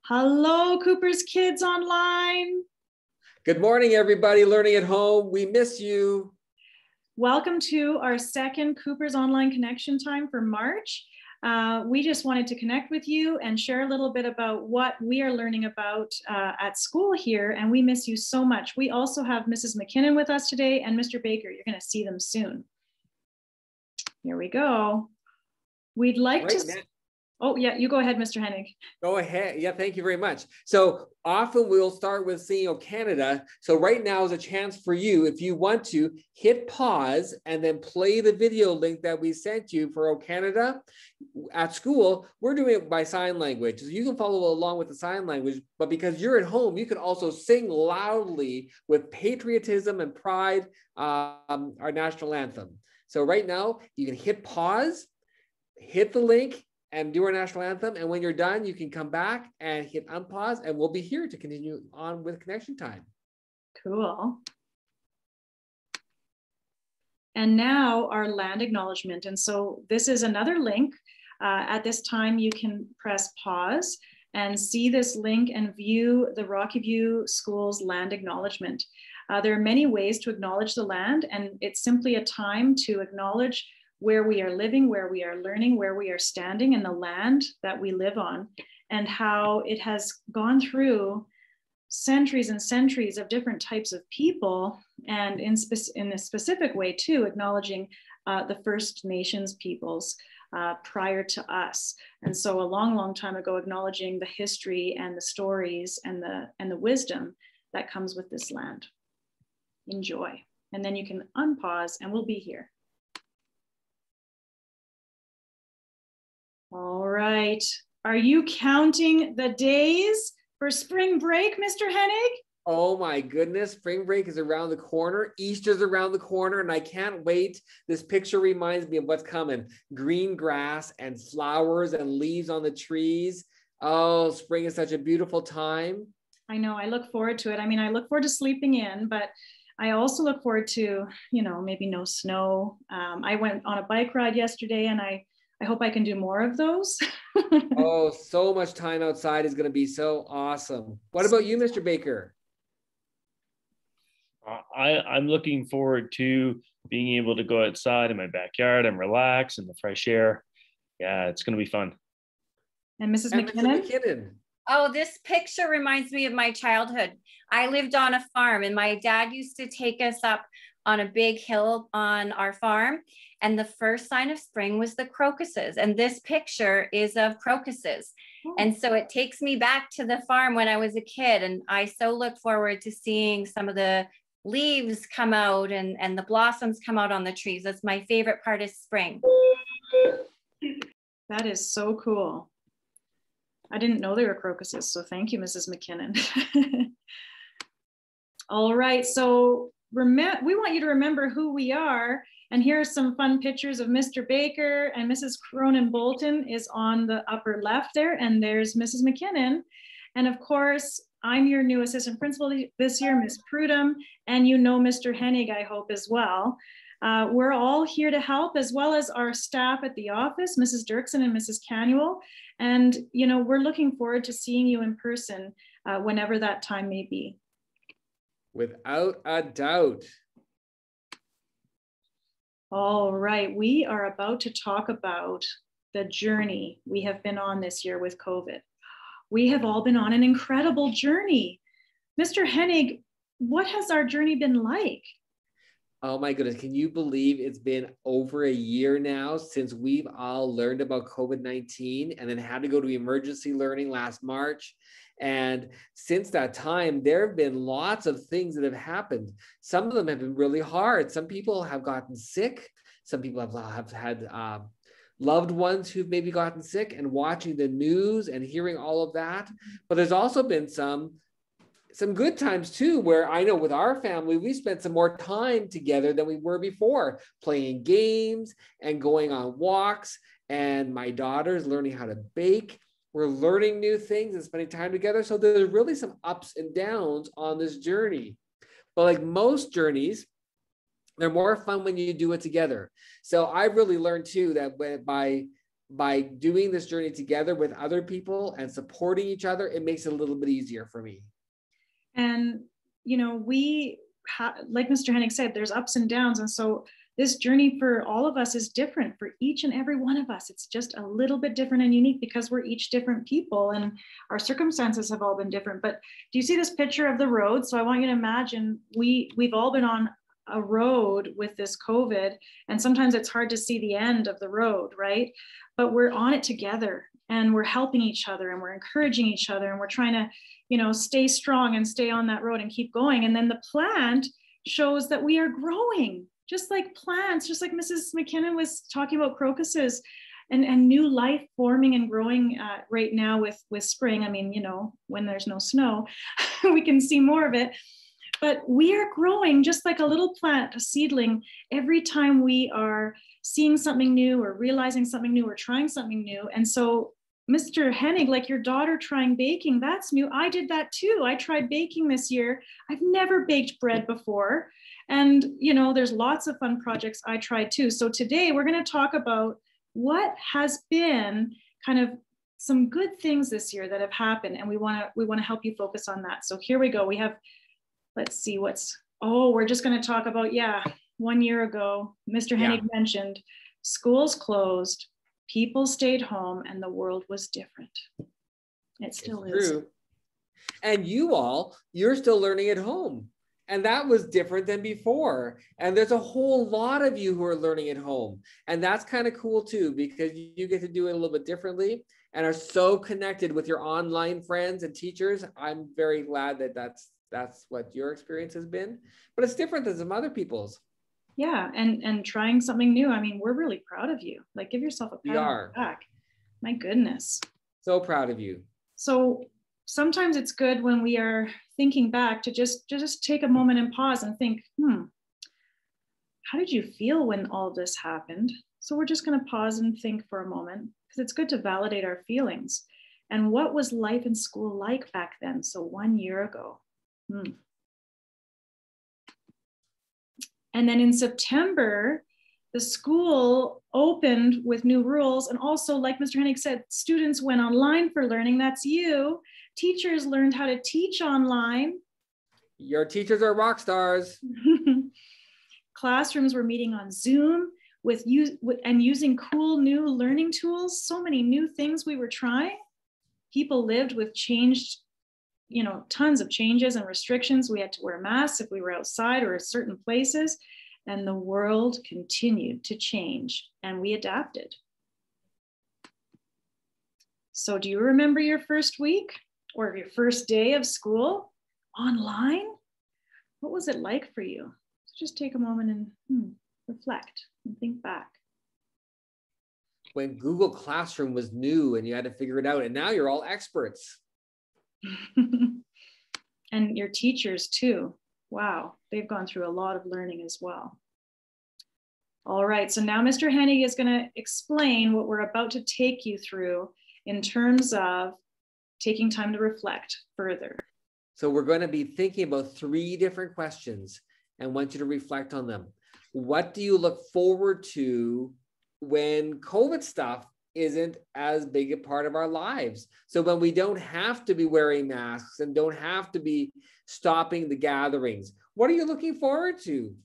Hello, Cooper's Kids Online. Good morning, everybody learning at home. We miss you. Welcome to our second Cooper's Online Connection Time for March. We just wanted to connect with you and share a little bit about what we are learning about at school here, and we miss you so much. We also have Mrs. McKinnon with us today and Mr. Baker. You're going to see them soon. Here we go. We'd like to... Oh, yeah, you go ahead, Mr. Hennig. Go ahead. Yeah, thank you very much. So often we'll start with seeing Canada. So right now is a chance for you, if you want to, hit pause and then play the video link that we sent you for Canada. At school, we're doing it by sign language. So you can follow along with the sign language, but because you're at home, you can also sing loudly with patriotism and pride, our national anthem. So right now, you can hit pause, hit the link, and do our national anthem. And when you're done, you can come back and hit unpause, and we'll be here to continue on with Connection Time. Cool. And now our land acknowledgement. And so this is another link. At this time, you can press pause and see this link and view the Rocky View School's land acknowledgement. There are many ways to acknowledge the land, and it's simply a time to acknowledge where we are living, where we are learning, where we are standing in the land that we live on, and how it has gone through centuries and centuries of different types of people, and in a specific way too, acknowledging the First Nations peoples prior to us. And so a long, long time ago, acknowledging the history and the stories and the wisdom that comes with this land. Enjoy. And then you can unpause and we'll be here. All right. Are you counting the days for spring break, Mr. Hennig? Oh my goodness, spring break is around the corner. Easter's around the corner, and I can't wait. This picture reminds me of what's coming. Green grass and flowers and leaves on the trees. Oh, spring is such a beautiful time. I know, I look forward to it. I mean, I look forward to sleeping in, but I also look forward to, maybe no snow. I went on a bike ride yesterday, and I hope I can do more of those. Oh, so much time outside is going to be so awesome. What about you, Mr. Baker? I'm looking forward to being able to go outside in my backyard and relax in the fresh air. Yeah, it's going to be fun. And Mrs. McKinnon? Oh, this picture reminds me of my childhood. I lived on a farm, and my dad used to take us up on a big hill on our farm. And the first sign of spring was the crocuses. And this picture is of crocuses. Oh. And so it takes me back to the farm when I was a kid. And I so look forward to seeing some of the leaves come out and the blossoms come out on the trees. That's my favorite part of spring. That is so cool. I didn't know they were crocuses. So thank you, Mrs. McKinnon. All right. So we want you to remember who we are. And here are some fun pictures of Mr. Baker, and Mrs. Cronin Bolton is on the upper left there. And there's Mrs. McKinnon. And of course, I'm your new assistant principal this year, Miss Prudham, and Mr. Hennig, I hope, as well. We're all here to help, as well as our staff at the office, Mrs. Dirksen and Mrs. Canuel. And, we're looking forward to seeing you in person whenever that time may be. Without a doubt. All right, we are about to talk about the journey we have been on this year with COVID. We have all been on an incredible journey. Mr. Hennig, what has our journey been like? Oh my goodness, can you believe it's been over a year now since we've all learned about COVID-19 and then had to go to emergency learning last March? And since that time, there have been lots of things that have happened. Some of them have been really hard. Some people have gotten sick. Some people have had loved ones who've maybe gotten sick, and watching the news and hearing all of that. But there's also been some good times too, where I know with our family, we spent some more time together than we were before, playing games and going on walks. And my daughter's learning how to bake. We're learning new things and spending time together. So there's really some ups and downs on this journey. But like most journeys, they're more fun when you do it together. So I really learned too that by by doing this journey together with other people and supporting each other, it makes it a little bit easier for me. And, you know, like Mr. Hennig said, there's ups and downs. And so this journey for all of us is different for each and every one of us. It's just a little bit different and unique because we're each different people and our circumstances have all been different. But do you see this picture of the road? So I want you to imagine we've all been on a road with this COVID, and sometimes it's hard to see the end of the road, right? But we're on it together and we're helping each other and we're encouraging each other and we're trying to, you know, stay strong and stay on that road and keep going. And then the plant shows that we are growing, just like plants, just like Mrs. McKinnon was talking about crocuses and new life forming and growing right now with spring. I mean, you know, when there's no snow, we can see more of it. But we are growing just like a little plant, a seedling, every time we are seeing something new or realizing something new or trying something new. And so, Mr. Hennig, like your daughter trying baking, that's new. I did that too. I tried baking this year. I've never baked bread before. And, you know, there's lots of fun projects I tried too. So today we're going to talk about what has been kind of some good things this year that have happened. And we want to help you focus on that. So here we go. We have, let's see we're just going to talk about, 1 year ago, Mr. Hennig mentioned schools closed, people stayed home, and the world was different. It still is. True. And you're still learning at home. And that was different than before. And there's a whole lot of you who are learning at home. And that's kind of cool too, because you get to do it a little bit differently and are so connected with your online friends and teachers. I'm very glad that that's what your experience has been, but it's different than some other people's. Yeah, and trying something new. I mean, we're really proud of you. Like, give yourself a pat on the back. My goodness. So proud of you. So sometimes it's good when we are thinking back to just take a moment and pause and think, how did you feel when all of this happened? So we're just going to pause and think for a moment, because it's good to validate our feelings. And what was life in school like back then? So 1 year ago. And then in September, the school opened with new rules. And also, like Mr. Hennig said, students went online for learning. That's you. Teachers learned how to teach online. Your teachers are rock stars. Classrooms were meeting on Zoom and using cool new learning tools. So many new things we were trying. People lived with changed, tons of changes and restrictions. We had to wear masks if we were outside or at certain places. And the world continued to change and we adapted. So do you remember your first week or your first day of school online? What was it like for you? So just take a moment and reflect and think back. When Google Classroom was new and you had to figure it out, and now you're all experts. And your teachers too. Wow, they've gone through a lot of learning as well. All right, so now Mr. Hennig is going to explain what we're about to take you through in terms of taking time to reflect further. So we're going to be thinking about 3 different questions and want you to reflect on them. What do you look forward to when COVID stuff isn't as big a part of our lives? So when we don't have to be wearing masks and don't have to be stopping the gatherings, what are you looking forward to?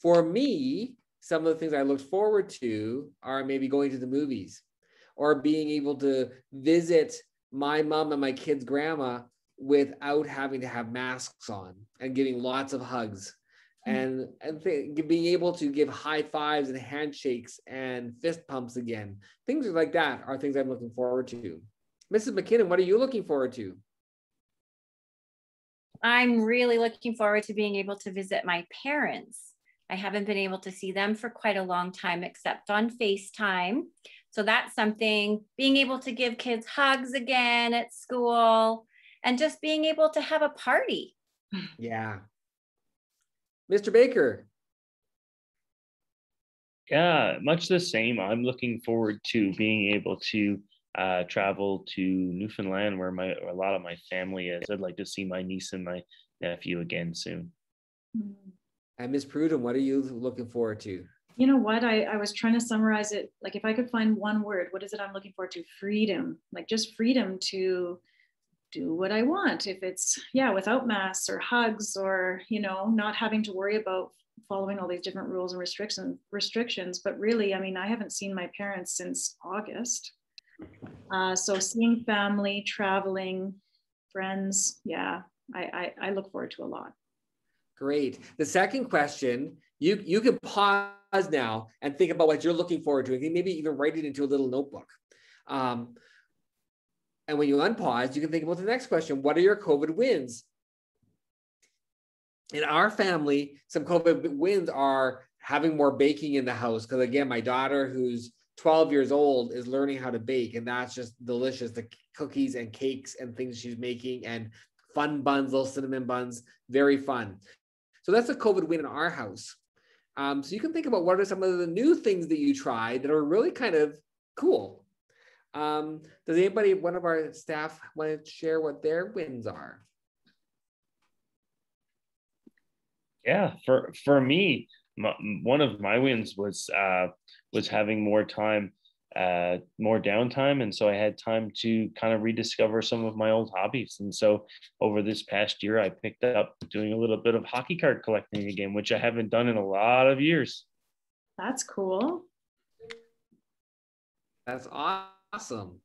For me, some of the things I look forward to are maybe going to the movies or being able to visit my mom and my kids' grandma without having to have masks on and giving lots of hugs. And being able to give high fives and handshakes and fist pumps again. Things like that are things I'm looking forward to. Mrs. McKinnon, what are you looking forward to? I'm really looking forward to being able to visit my parents. I haven't been able to see them for quite a long time, except on FaceTime. So that's something, being able to give kids hugs again at school and just being able to have a party. Yeah. Mr. Baker. Yeah, much the same. I'm looking forward to being able to travel to Newfoundland, where a lot of my family is. I'd like to see my niece and my nephew again soon. And Ms. Prudhomme, what are you looking forward to? You know what? I was trying to summarize it. Like, if I could find one word, what is it I'm looking forward to? Freedom. Like, just freedom to do what I want. If it's, yeah, without masks or hugs, or, you know, not having to worry about following all these different rules and restrictions. But really, I mean, I haven't seen my parents since August. So seeing family, traveling, friends, yeah, I look forward to a lot. Great. The second question, you can pause now and think about what you're looking forward to. And maybe even write it into a little notebook. And when you unpause, you can think about the next question. What are your COVID wins? In our family, some COVID wins are having more baking in the house. Because again, my daughter, who's 12 years old, is learning how to bake. And that's just delicious. The cookies and cakes and things she's making, and fun buns, little cinnamon buns, very fun. So that's a COVID win in our house. So you can think about what are some of the new things that you tried that are really kind of cool. Does anybody, one of our staff, want to share what their wins are? Yeah, for me, one of my wins was having more time, more downtime, and so I had time to kind of rediscover some of my old hobbies. And so over this past year, I picked up doing a little bit of hockey card collecting again, which I haven't done in a lot of years. That's cool. That's awesome.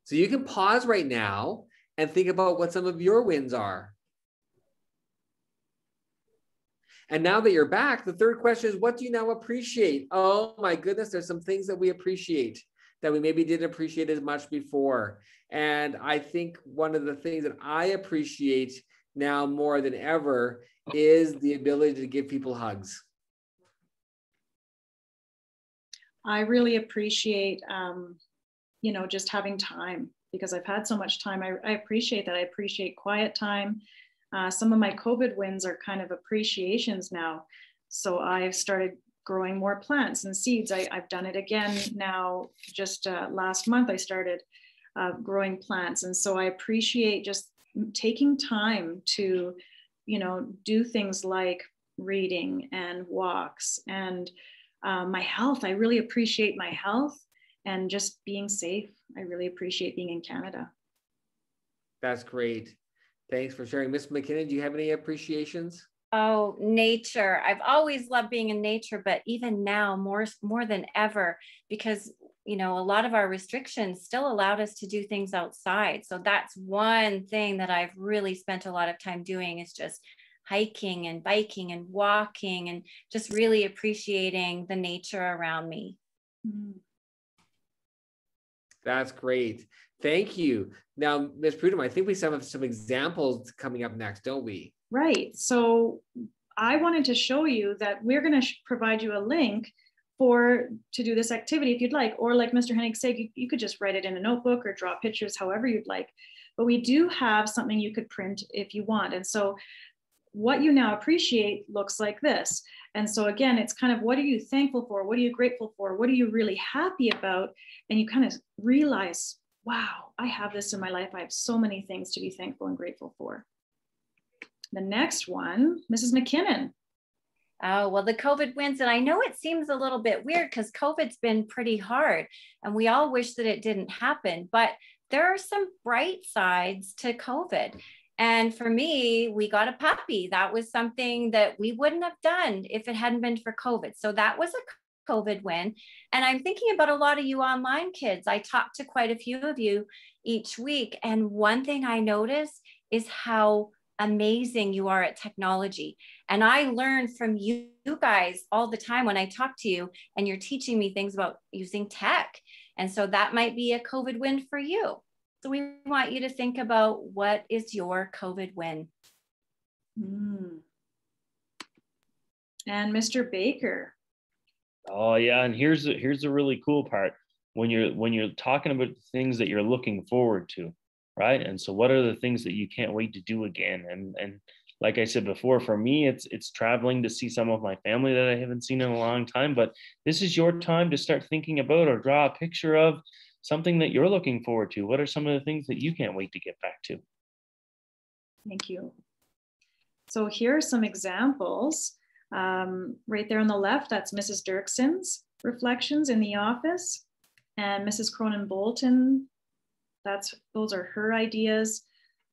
So you can pause right now and think about what some of your wins are. And now that you're back, the third question is, what do you now appreciate? Oh my goodness, there's some things that we appreciate that we maybe didn't appreciate as much before. And I think one of the things that I appreciate now more than ever is the ability to give people hugs. I really appreciate, you know, just having time, because I've had so much time. I appreciate that. I appreciate quiet time. Some of my COVID wins are kind of appreciations now. So I've started growing more plants and seeds. I've done it again now. Just last month, I started growing plants. And so I appreciate just taking time to, you know, do things like reading and walks, and my health. I really appreciate my health and just being safe. I really appreciate being in Canada. That's great. Thanks for sharing. Miss McKinnon, do you have any appreciations? Oh, nature. I've always loved being in nature, but even now more than ever, because, you know, a lot of our restrictions still allowed us to do things outside. So that's one thing that I've really spent a lot of time doing, is just hiking and biking and walking, and just really appreciating the nature around me. That's great. Thank you. Now, Ms. Prudhomme, I think we have some examples coming up next, don't we? Right. So I wanted to show you that we're going to provide you a link to do this activity if you'd like, or like Mr. Hennig said, you could just write it in a notebook or draw pictures, however you'd like. But we do have something you could print if you want. And so what you now appreciate looks like this. And so again, it's kind of, what are you thankful for? What are you grateful for? What are you really happy about? And you kind of realize, wow, I have this in my life. I have so many things to be thankful and grateful for. The next one, Mrs. McKinnon. Oh, well, the COVID wins. And I know it seems a little bit weird because COVID's been pretty hard and we all wish that it didn't happen, but there are some bright sides to COVID. And for me, we got a puppy. That was something that we wouldn't have done if it hadn't been for COVID. So that was a COVID win. And I'm thinking about a lot of you online kids. I talk to quite a few of you each week. And one thing I notice is how amazing you are at technology. And I learn from you guys all the time when I talk to you, and you're teaching me things about using tech. And so that might be a COVID win for you. So we want you to think about, what is your COVID win? And Mr. Baker. Oh yeah, and here's the really cool part. When you're talking about things that you're looking forward to, right? And so what are the things that you can't wait to do again? And like I said before, for me, it's traveling to see some of my family that I haven't seen in a long time. But this is your time to start thinking about or draw a picture of something that you're looking forward to. What are some of the things that you can't wait to get back to? Thank you. So here are some examples. Right there on the left, that's Mrs. Dirkson's reflections in the office, and Mrs. Cronin Bolton, those are her ideas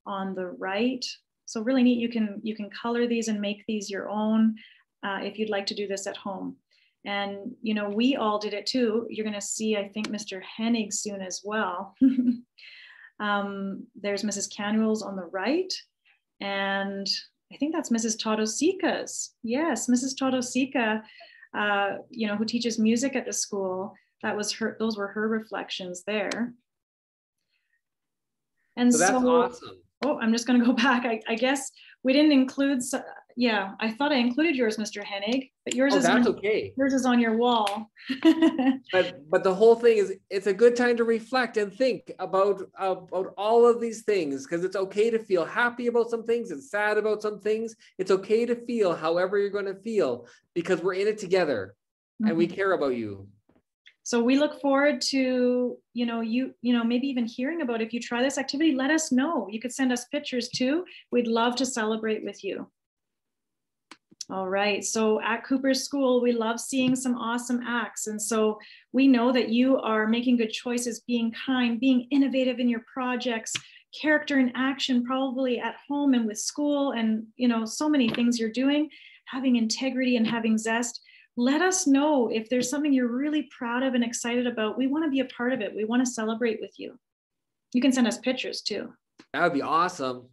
on the right. So really neat. You can color these and make these your own if you'd like to do this at home. And you know, we all did it too. You're going to see, I think, Mr. Hennig soon as well. There's Mrs. Canuel's on the right, and I think that's Mrs. Todosica's. Yes, Mrs. Todosica, you know, who teaches music at the school. Those were her reflections there. And so that's awesome. Oh, I'm just going to go back. I guess we didn't include. Yeah, I thought I included yours, Mr. Hennig, but yours is okay. Yours is on your wall. but the whole thing is, it's a good time to reflect and think about all of these things, because it's okay to feel happy about some things and sad about some things. It's okay to feel however you're going to feel, because we're in it together and we care about you. So we look forward to, you know, maybe even hearing about if you try this activity, let us know. You could send us pictures too. We'd love to celebrate with you. All right, so at Cooper's School, we love seeing some awesome acts. And so we know that you are making good choices, being kind, being innovative in your projects, character and action, probably at home and with school, and you know, so many things you're doing, having integrity and having zest. Let us know if there's something you're really proud of and excited about. We want to be a part of it. We want to celebrate with you. You can send us pictures too. That would be awesome.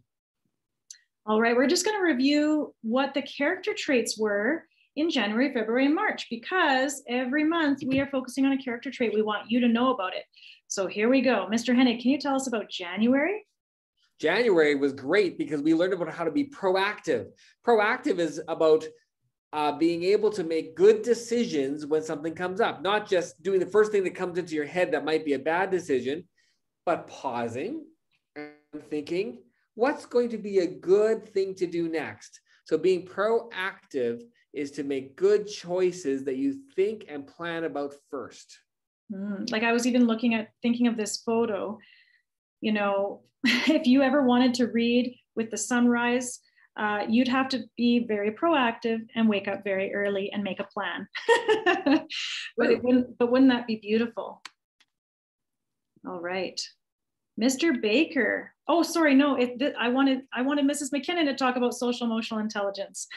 All right, we're just going to review what the character traits were in January, February, and March, because every month we are focusing on a character trait. We want you to know about it. So here we go. Mr. Hennig, can you tell us about January? January was great because we learned about how to be proactive. Proactive is about being able to make good decisions when something comes up, not just doing the first thing that comes into your head that might be a bad decision, but pausing and thinking, what's going to be a good thing to do next? So being proactive is to make good choices that you think and plan about first. Like I was even thinking of this photo, you know, if you ever wanted to read with the sunrise, you'd have to be very proactive and wake up very early and make a plan. But wouldn't that be beautiful? All right. Mr. Baker. Oh, sorry, no, I wanted Mrs. McKinnon to talk about social emotional intelligence.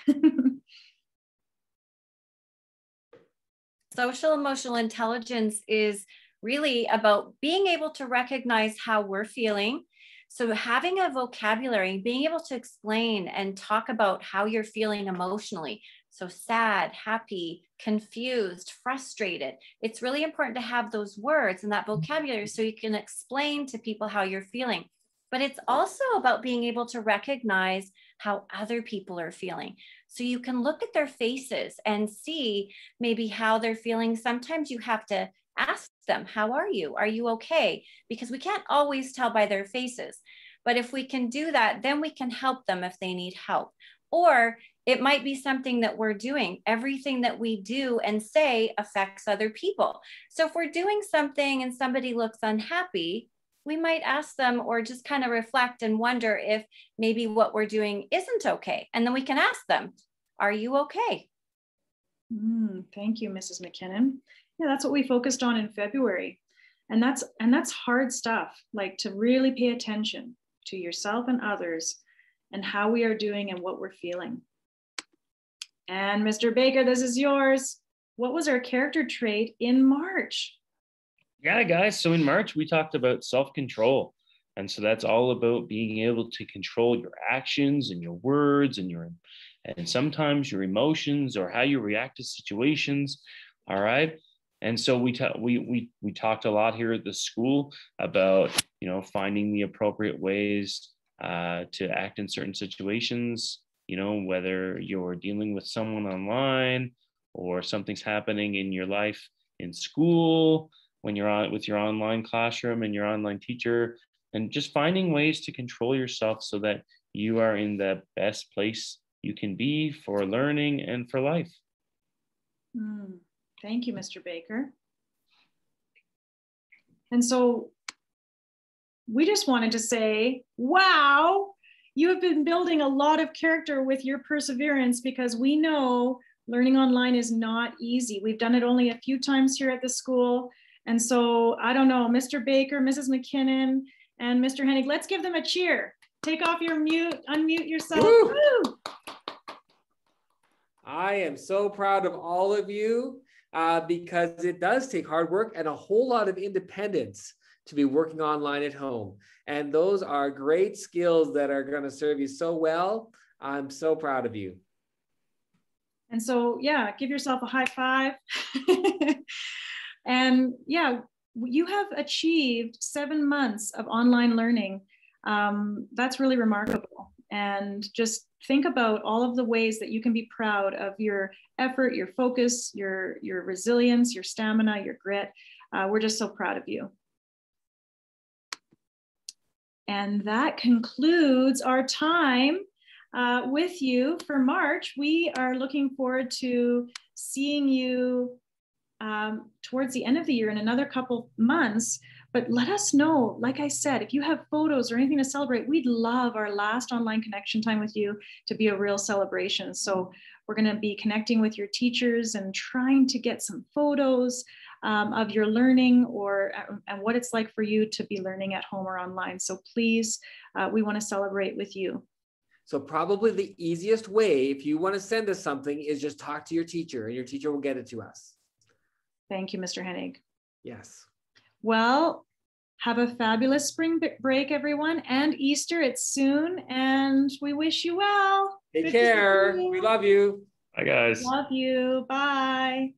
Social emotional intelligence is really about being able to recognize how we're feeling. So having a vocabulary, being able to explain and talk about how you're feeling emotionally. So sad, happy, confused, frustrated. It's really important to have those words and that vocabulary so you can explain to people how you're feeling. But it's also about being able to recognize how other people are feeling. So you can look at their faces and see maybe how they're feeling. Sometimes you have to ask them, how are you? Are you okay? Because we can't always tell by their faces. But if we can do that, then we can help them if they need help. Or it might be something that we're doing. Everything that we do and say affects other people. So if we're doing something and somebody looks unhappy, we might ask them or just kind of reflect and wonder if maybe what we're doing isn't okay. And then we can ask them, are you okay? Thank you, Mrs. McKinnon. Yeah, that's what we focused on in February. And that's hard stuff, like to really pay attention to yourself and others and how we are doing and what we're feeling. And Mr. Baker, this is yours. What was our character trait in March? Yeah, guys. So in March, we talked about self-control. And so that's all about being able to control your actions and your words and sometimes your emotions or how you react to situations. All right. And so we talked a lot here at the school about, you know, finding the appropriate ways to act in certain situations, you know, whether you're dealing with someone online or something's happening in your life in school, when you're on with your online classroom and your online teacher, and just finding ways to control yourself so that you are in the best place you can be for learning and for life. Thank you, Mr. Baker. And so we just wanted to say, wow, you have been building a lot of character with your perseverance, because we know learning online is not easy. We've done it only a few times here at the school. And so I don't know, Mr. Baker, Mrs. McKinnon, and Mr. Hennig, let's give them a cheer. Take off your mute, unmute yourself. Woo! Woo! I am so proud of all of you because it does take hard work and a whole lot of independence to be working online at home. And those are great skills that are going to serve you so well. I'm so proud of you. And so, yeah, give yourself a high five. And yeah, you have achieved 7 months of online learning. That's really remarkable. And just think about all of the ways that you can be proud of your effort, your focus, your resilience, your stamina, your grit. We're just so proud of you. And that concludes our time with you for March. We are looking forward to seeing you towards the end of the year in another couple months. But let us know, like I said, if you have photos or anything to celebrate, we'd love our last online connection time with you to be a real celebration. So we're going to be connecting with your teachers and trying to get some photos of your learning and what it's like for you to be learning at home or online. So please, we want to celebrate with you. So probably the easiest way, if you want to send us something, is just talk to your teacher and your teacher will get it to us. Thank you, Mr. Hennig. Yes. Well, have a fabulous spring break, everyone, and Easter. It's soon, and we wish you well. Take care. We love you. Bye, guys. Love you. Bye.